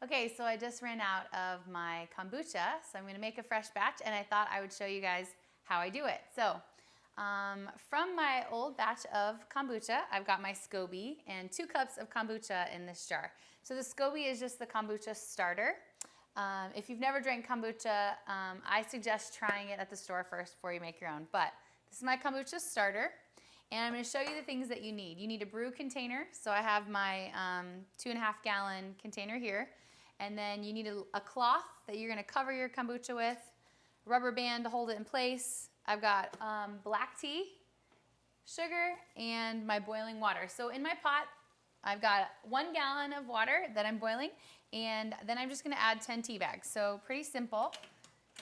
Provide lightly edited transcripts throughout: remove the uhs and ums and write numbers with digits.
Okay, so I just ran out of my kombucha, so I'm gonna make a fresh batch, and I thought I would show you guys how I do it. So, from my old batch of kombucha, I've got my SCOBY and 2 cups of kombucha in this jar. So the SCOBY is just the kombucha starter. If you've never drank kombucha, I suggest trying it at the store first before you make your own. But this is my kombucha starter. And I'm going to show you the things that you need. You need a brew container. So I have my 2.5 gallon container here. And then you need a cloth that you're going to cover your kombucha with, a rubber band to hold it in place. I've got black tea, sugar, and my boiling water. So in my pot, I've got 1 gallon of water that I'm boiling, and then I'm just going to add 10 tea bags. So pretty simple.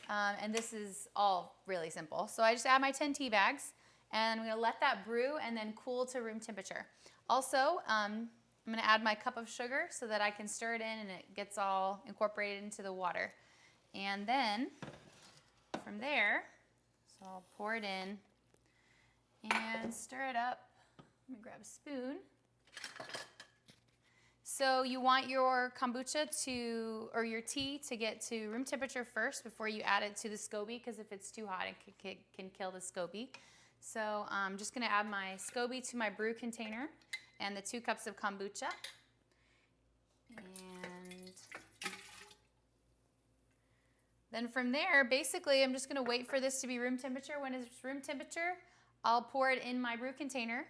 And this is all really simple. So I just add my 10 tea bags. And I'm going to let that brew and then cool to room temperature. Also, I'm going to add my cup of sugar so that I can stir it in and it gets all incorporated into the water. And then from there, so I'll pour it in and stir it up. Let me grab a spoon. So you want your kombucha or your tea to get to room temperature first before you add it to the SCOBY, because if it's too hot, it can kill the SCOBY. So I'm just going to add my SCOBY to my brew container and the 2 cups of kombucha. And then from there, basically, I'm just going to wait for this to be room temperature. When it's room temperature, I'll pour it in my brew container,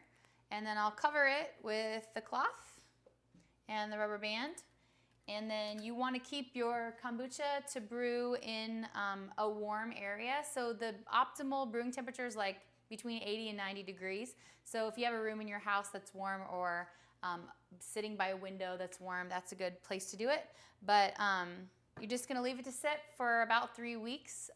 and then I'll cover it with the cloth and the rubber band. And then you want to keep your kombucha to brew in a warm area. So the optimal brewing temperature is like between 80 and 90 degrees. So if you have a room in your house that's warm, or sitting by a window that's warm, that's a good place to do it. But you're just going to leave it to sit for about 3 weeks.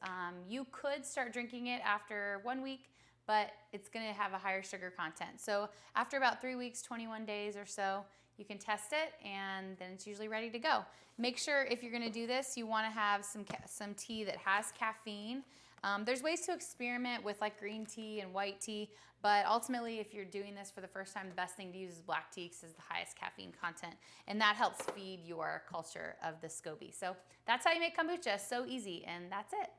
You could start drinking it after 1 week, but it's going to have a higher sugar content. So after about 3 weeks, 21 days or so, you can test it, and then it's usually ready to go. Make sure if you're going to do this, you want to have some tea that has caffeine. There's ways to experiment with like green tea and white tea, but ultimately if you're doing this for the first time, the best thing to use is black tea because it's the highest caffeine content, and that helps feed your culture of the SCOBY. So that's how you make kombucha. So easy, and that's it.